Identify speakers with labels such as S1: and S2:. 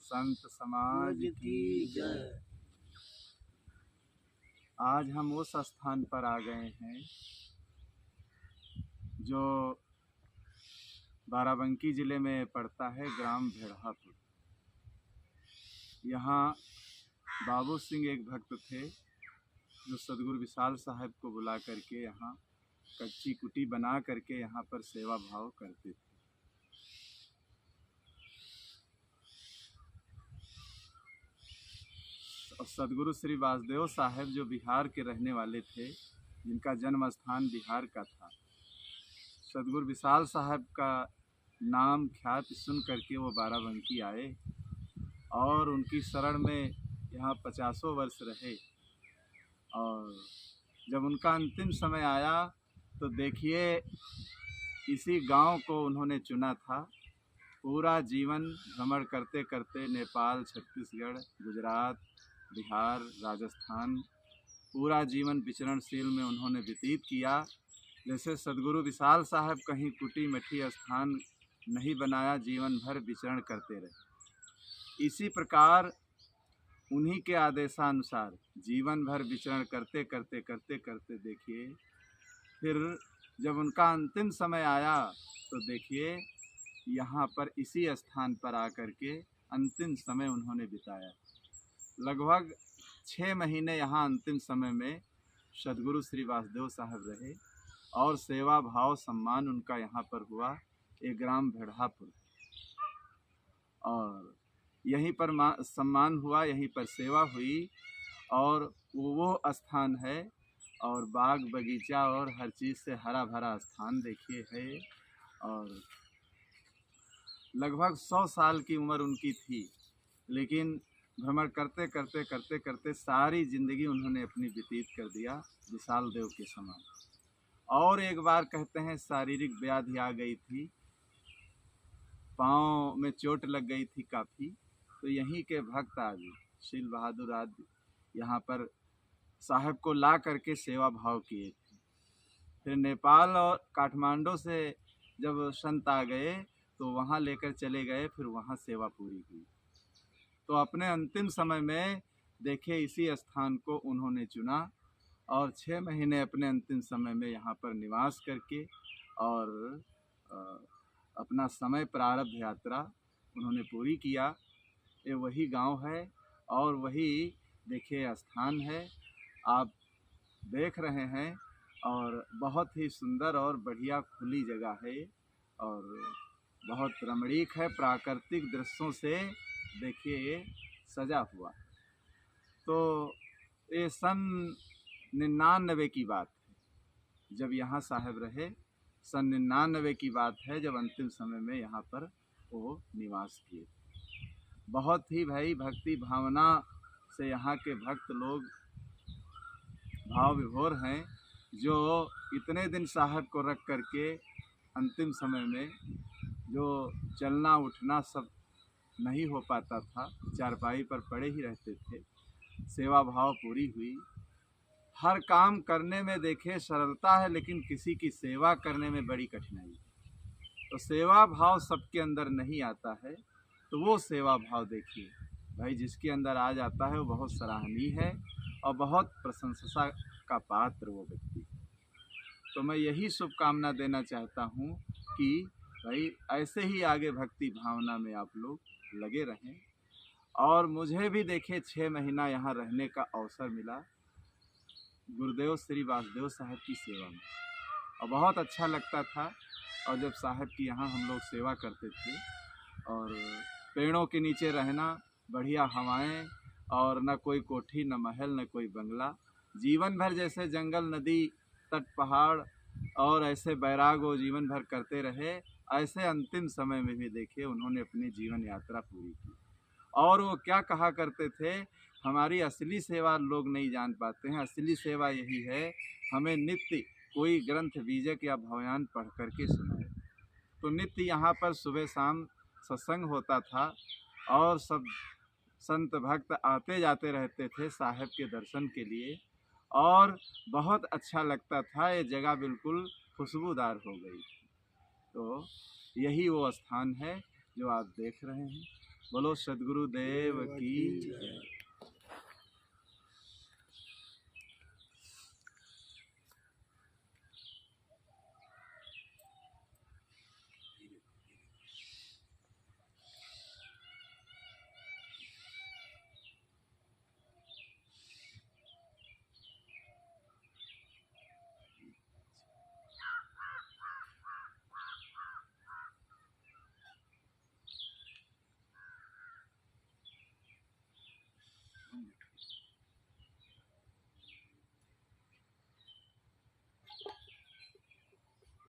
S1: संत समाज की जय। आज हम उस स्थान पर आ गए हैं जो बाराबंकी ज़िले में पड़ता है, ग्राम भेड़ापुर। यहाँ बाबू सिंह एक भक्त थे जो सदगुरु विशाल साहब को बुला करके यहाँ कच्ची कुटी बना करके यहाँ पर सेवा भाव करते थे। और सदगुरु श्री वासुदेव साहब जो बिहार के रहने वाले थे, जिनका जन्म स्थान बिहार का था, सदगुरु विशाल साहब का नाम ख्याति सुन करके वो बाराबंकी आए और उनकी शरण में यहाँ 50 वर्ष रहे। और जब उनका अंतिम समय आया तो देखिए, इसी गांव को उन्होंने चुना था। पूरा जीवन भ्रमण करते करते नेपाल, छत्तीसगढ़, गुजरात, बिहार, राजस्थान, पूरा जीवन विचरणशील में उन्होंने व्यतीत किया। जैसे सदगुरु विशाल साहब कहीं कुटी मठी स्थान नहीं बनाया, जीवन भर विचरण करते रहे। इसी प्रकार उन्हीं के आदेशानुसार जीवन भर विचरण करते करते करते करते देखिए, फिर जब उनका अंतिम समय आया तो देखिए यहाँ पर इसी स्थान पर आकर के अंतिम समय उन्होंने बिताया। लगभग 6 महीने यहाँ अंतिम समय में सदगुरु श्री वासुदेव साहब रहे और सेवा भाव सम्मान उनका यहाँ पर हुआ, एक ग्राम भेड़ापुर। और यहीं पर सम्मान हुआ, यहीं पर सेवा हुई। और वो स्थान है और बाग बगीचा और हर चीज़ से हरा भरा स्थान देखिए है। और लगभग 100 साल की उम्र उनकी थी, लेकिन भ्रमण करते करते करते करते सारी ज़िंदगी उन्होंने अपनी व्यतीत कर दिया विशाल देव के समान। और एक बार कहते हैं शारीरिक व्याधि आ गई थी, पाँव में चोट लग गई थी काफ़ी। तो यहीं के भक्त आदि शील बहादुर आदि यहाँ पर साहब को ला करके सेवा भाव किए थे। फिर नेपाल और काठमांडू से जब संत आ गए तो वहाँ लेकर चले गए, फिर वहाँ सेवा पूरी हुई। तो अपने अंतिम समय में देखिए इसी स्थान को उन्होंने चुना और 6 महीने अपने अंतिम समय में यहाँ पर निवास करके और अपना समय प्रारब्ध यात्रा उन्होंने पूरी किया। ये वही गांव है और वही देखिए स्थान है, आप देख रहे हैं। और बहुत ही सुंदर और बढ़िया खुली जगह है और बहुत रमणीक है, प्राकृतिक दृश्यों से देखिए सजा हुआ। तो ये सन 99 की बात है जब यहाँ साहब रहे, सन 99 की बात है जब अंतिम समय में यहाँ पर वो निवास किए। बहुत ही भाई भक्ति भावना से यहाँ के भक्त लोग भाव विभोर हैं, जो इतने दिन साहब को रख करके अंतिम समय में जो चलना उठना सब नहीं हो पाता था, चारपाई पर पड़े ही रहते थे। सेवा भाव पूरी हुई। हर काम करने में देखे सरलता है, लेकिन किसी की सेवा करने में बड़ी कठिनाई है। तो सेवा भाव सबके अंदर नहीं आता है, तो वो सेवा भाव देखिए भाई जिसके अंदर आ जाता है वो बहुत सराहनीय है और बहुत प्रशंसा का पात्र वो व्यक्ति। तो मैं यही शुभकामना देना चाहता हूँ कि भाई ऐसे ही आगे भक्ति भावना में आप लोग लगे रहें। और मुझे भी देखिए 6 महीना यहाँ रहने का अवसर मिला गुरुदेव श्री वासुदेव साहब की सेवा में, और बहुत अच्छा लगता था। और जब साहब की यहाँ हम लोग सेवा करते थे और पेड़ों के नीचे रहना, बढ़िया हवाएं, और न कोई कोठी न महल न कोई बंगला, जीवन भर जैसे जंगल नदी तट पहाड़ और ऐसे बैराग वो जीवन भर करते रहे, ऐसे अंतिम समय में भी देखिए उन्होंने अपनी जीवन यात्रा पूरी की। और वो क्या कहा करते थे, हमारी असली सेवा लोग नहीं जान पाते हैं, असली सेवा यही है हमें नित्य कोई ग्रंथ बीजक या भवयान पढ़ करके सुनाए। तो नित्य यहाँ पर सुबह शाम सत्संग होता था और सब संत भक्त आते जाते रहते थे साहब के दर्शन के लिए, और बहुत अच्छा लगता था। ये जगह बिल्कुल खुशबूदार हो गई। तो यही वो स्थान है जो आप देख रहे हैं। बोलो सदगुरुदेव की जय।